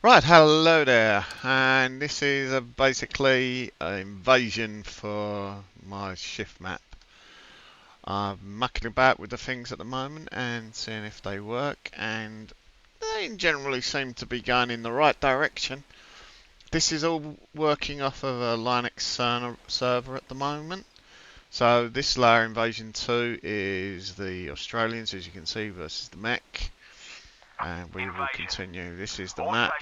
Right, hello there, and this is basically an invasion for my Shif map. I'm mucking about with the things at the moment and seeing if they work, and they generally seem to be going in the right direction. This is all working off of a Linux server at the moment. So this layer invasion 2 is the Australians, as you can see, versus the mech, and we will continue. This is the map.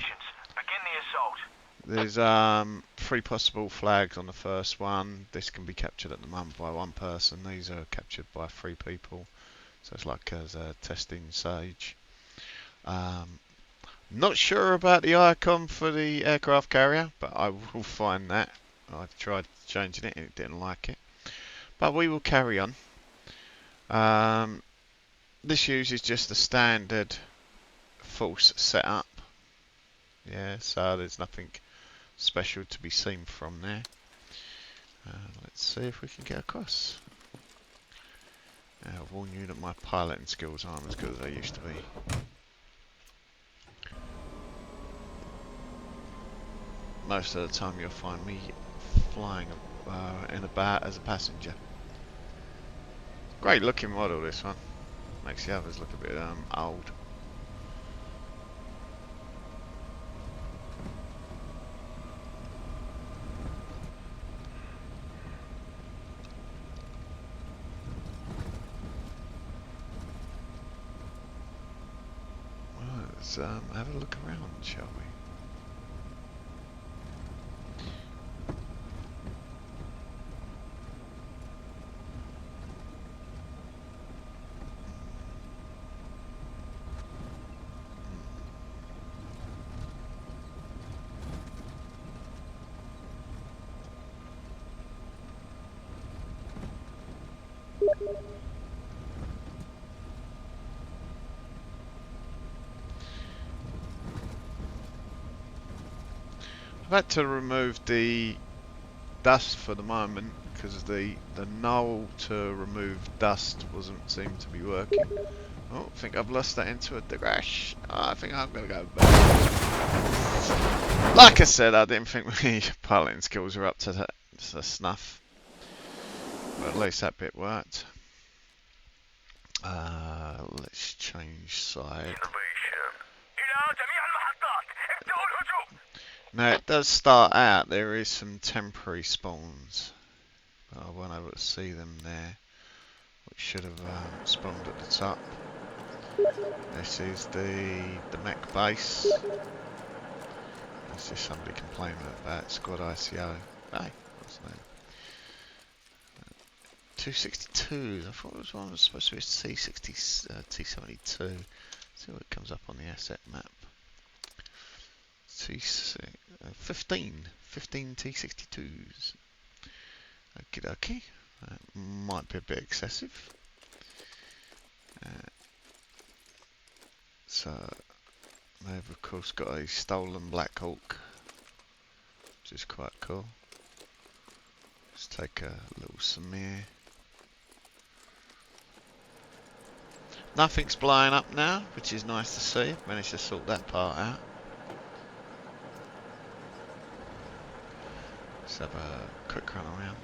There's three possible flags on the first one. This can be captured at the moment by one person. These are captured by three people. So it's like as a testing stage. Um, Not sure about the icon for the aircraft carrier, but I will find that. I tried changing it and it didn't like it. But we will carry on. Um, this uses just the standard false setup. Yeah, so there's nothing special to be seen from there. Let's see if we can get across. I'll warn you that my piloting skills aren't as good as they used to be. Most of the time you'll find me flying in about as a passenger. Great looking model, this one. Makes the others look a bit old. Well, let's have a look around, shall we? I've had to remove the dust for the moment because the knoll to remove dust wasn't seem to be working. Oh, I think I've lost that into a crash. I think I'm gonna go back. Like I said, I didn't think my piloting skills were up to snuff, but at least that bit worked. Let's change side. Now it does start out, there is some temporary spawns, but I wasn't able to see them there, which should have spawned at the top. This is the mech base. There's just somebody complaining about Squad ICO. Hey, what's the name? 262s. I thought it was one that was supposed to be a C60 T72. See what comes up on the asset map. 15 T62s. Okie dokie. That might be a bit excessive. So they've of course got a stolen Black Hawk, which is quite cool. Let's take a little Samir. Nothing's blowing up now, which is nice to see. Managed to sort that part out. Let's have a quick run around.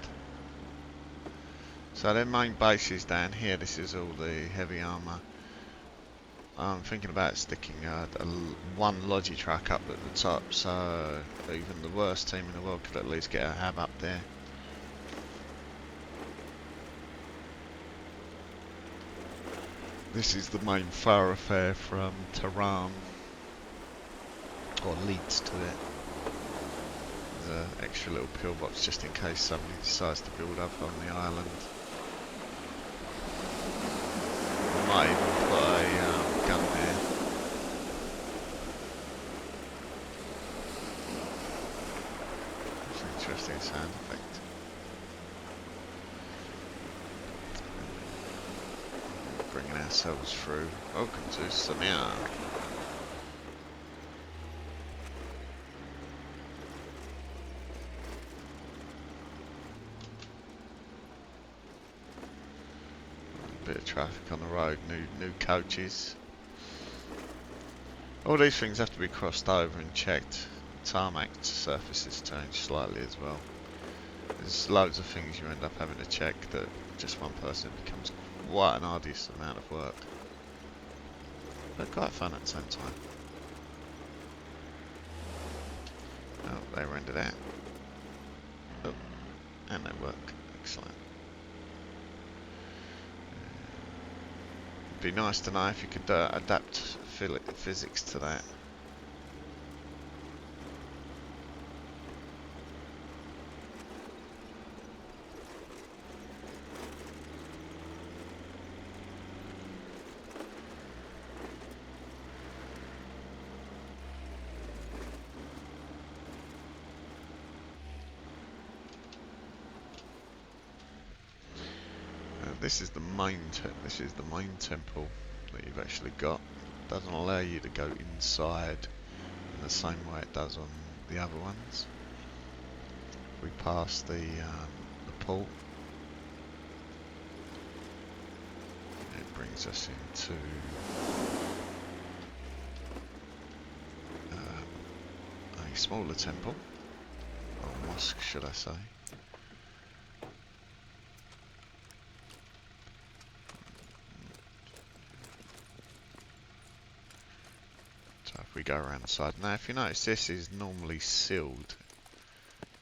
So their main base is down here. This is all the heavy armour. I'm thinking about sticking one Logitruck up at the top, so even the worst team in the world could at least get a hab up there. This is the main thoroughfare from Tehran, or leads to it. There's an extra little pillbox just in case somebody decides to build up on the island. I might even put a gun there. It's an interesting sound effect. Bringing ourselves through. Welcome to Samir. Bit of traffic on the road, new coaches. All these things have to be crossed over and checked. Tarmac surfaces change slightly as well. There's loads of things you end up having to check that just one person becomes quite an arduous amount of work. But quite fun at the same time. Oh, they rendered out. Oh, and they work. Excellent. It'd be nice to know if you could adapt physics to that. This is the main temple that you've actually got. It doesn't allow you to go inside in the same way it does on the other ones. We pass the pool. It brings us into a smaller temple, or mosque, should I say. We go around the side. Now if you notice, this is normally sealed.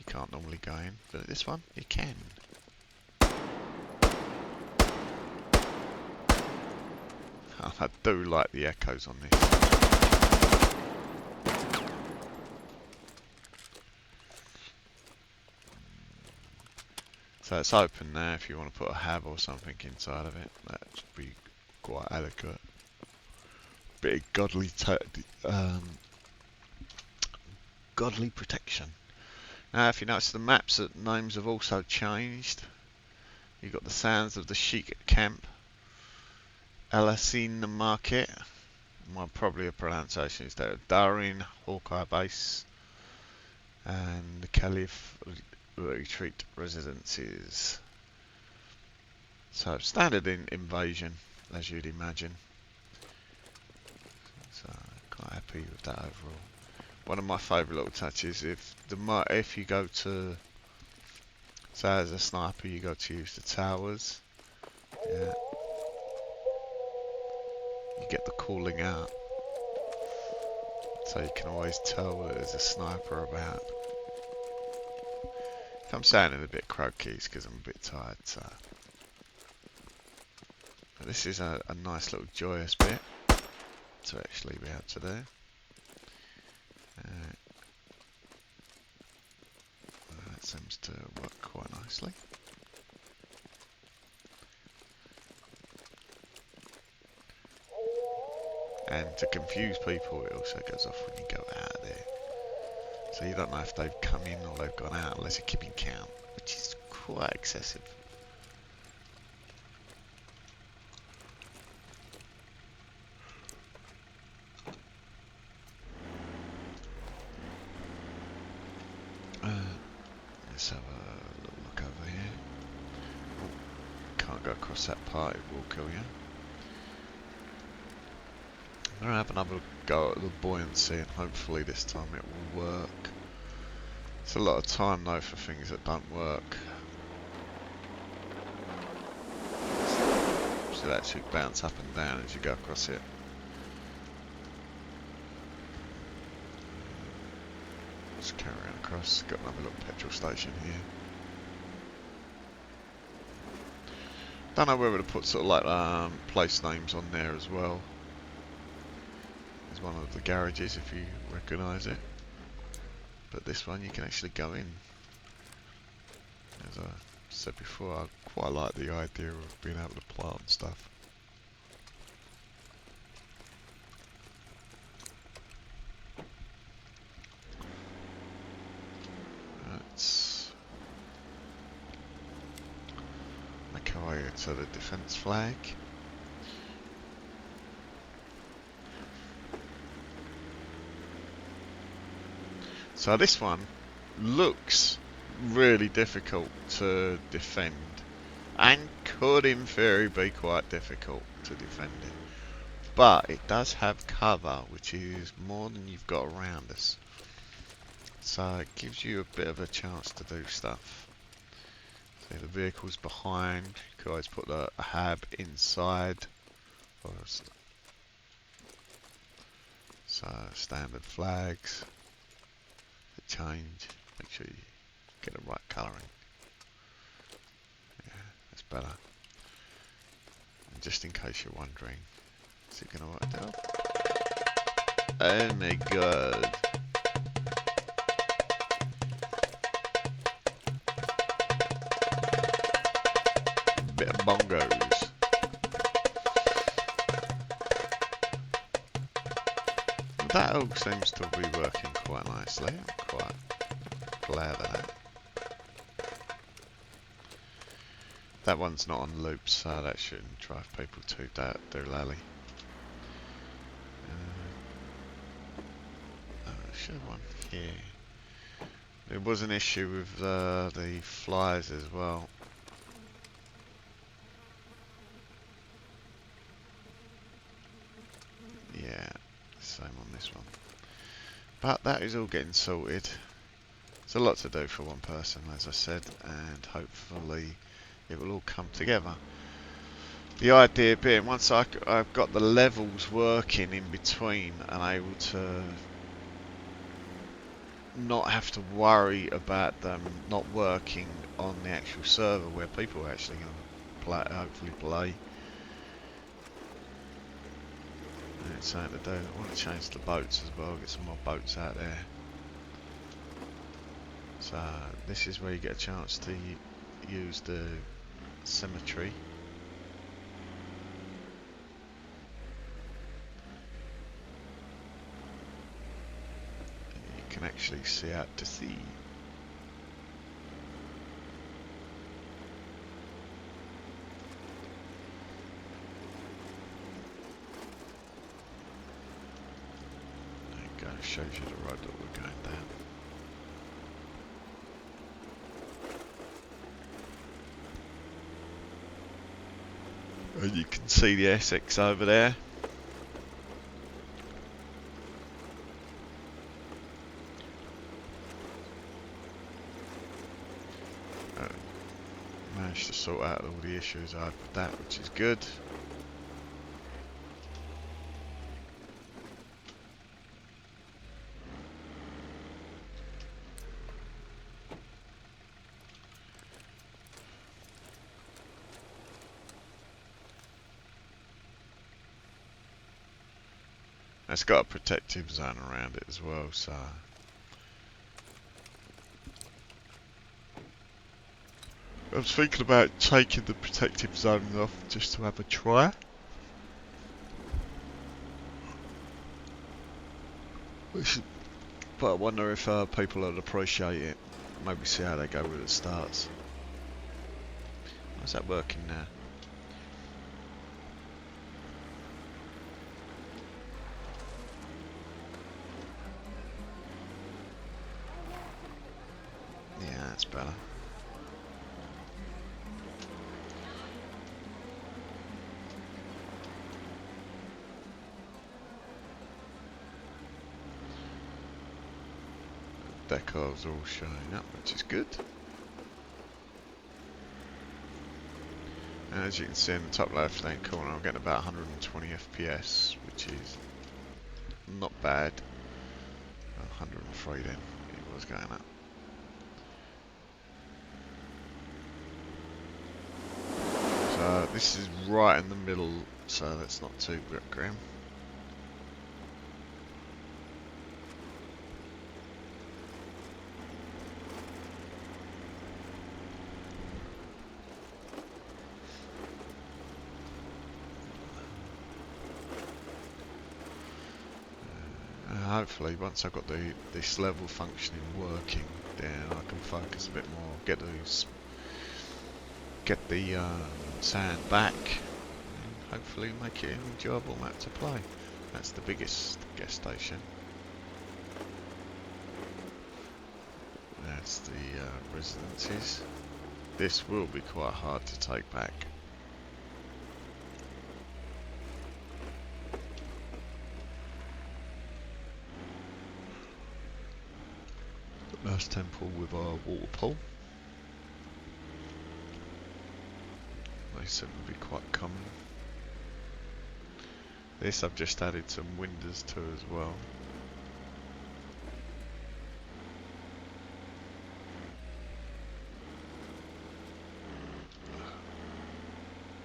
You can't normally go in, but this one you can. I do like the echoes on this. So it's open now if you want to put a hab or something inside of it. That would be quite adequate. Bit of godly protection. Now if you notice, the maps names have also changed. You've got the Sands of the Sheik Camp, Alassine Market, probably a pronunciation is there, Darin Hawkeye Base, and the Caliph Retreat Residences. So standard in Invasion, as you'd imagine. So quite happy with that overall. One of my favourite little touches, if you go to, say as a sniper, you go to use the towers, yeah, you get the calling out, so you can always tell that there's a sniper about. If I'm sounding a bit croaky, it's because I'm a bit tired. So, but this is a nice little joyous bit to actually be able to do. That seems to work quite nicely. And to confuse people, it also goes off when you go out of there. So you don't know if they've come in or they've gone out unless you're keeping count, which is quite excessive. Let's have a little look over here. Oh, can't go across that part, it will kill you. I'm going to have another go at the buoyancy and hopefully this time it will work. It's a lot of time though for things that don't work. So that should bounce up and down as you go across it. Just carry on across, got another little petrol station here. Don't know whether to put sort of like place names on there as well. There's one of the garages if you recognise it. But this one you can actually go in. As I said before, I quite like the idea of being able to plant stuff. Let's make our way to the defence flag. So this one looks really difficult to defend and could in theory be quite difficult to defend it. but it does have cover, which is more than you've got around us. So it gives you a bit of a chance to do stuff. See, the vehicle's behind. You can always put the hab inside. So standard flags that change. Make sure you get the right colouring. Yeah, that's better. And just in case you're wondering, is it going to work out? Oh my god. Bit of bongos. That all seems to be working quite nicely. I'm quite glad of that. That one's not on loop, so that shouldn't drive people too lally. Should have one here. There was an issue with the flies as well. Yeah, same on this one. But that is all getting sorted. It's a lot to do for one person, as I said, and hopefully it will all come together. The idea being, once I've got the levels working in between and able to not have to worry about them not working on the actual server where people are actually going to hopefully play. And it's something to do. I want to change the boats as well, get some more boats out there. So this is where you get a chance to use the symmetry. You can actually see out to sea. There you go, shows you the road that we're going down. And you can see the Essex over there. Managed to sort out all the issues I had with that, which is good. It's got a protective zone around it as well, so I was thinking about taking the protective zone off just to have a try. But I wonder if people would appreciate it. Maybe see how they go with the starts. How's that working now? Yeah, that's better. Decals all showing up, which is good. And as you can see in the top left hand corner, I'm getting about 120 FPS, which is not bad. 103 then, it was going up. So this is right in the middle, so that's not too grim. Hopefully once I've got this level functioning working, then I can focus a bit more, get the sand back, and hopefully make it an enjoyable map to play. That's the biggest gas station. That's the residences. This will be quite hard to take back. Nice temple with our water pool. They seem to be quite common. This I've just added some windows to as well.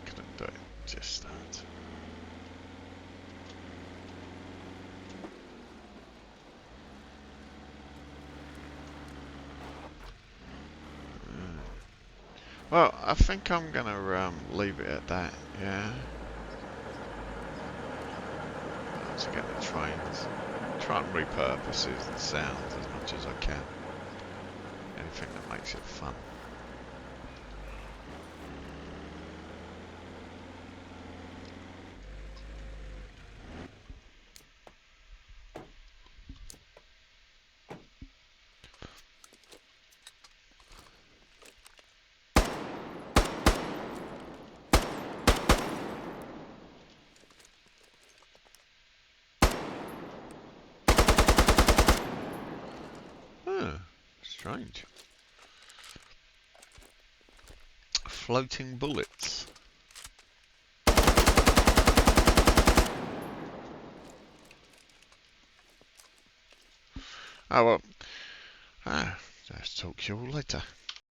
Couldn't do it, just that. Well, I think I'm gonna leave it at that, yeah. Let's get the trains. Try and repurpose the sounds as much as I can. Anything that makes it fun. Strange. Floating bullets. Oh well. I'll talk to you all later.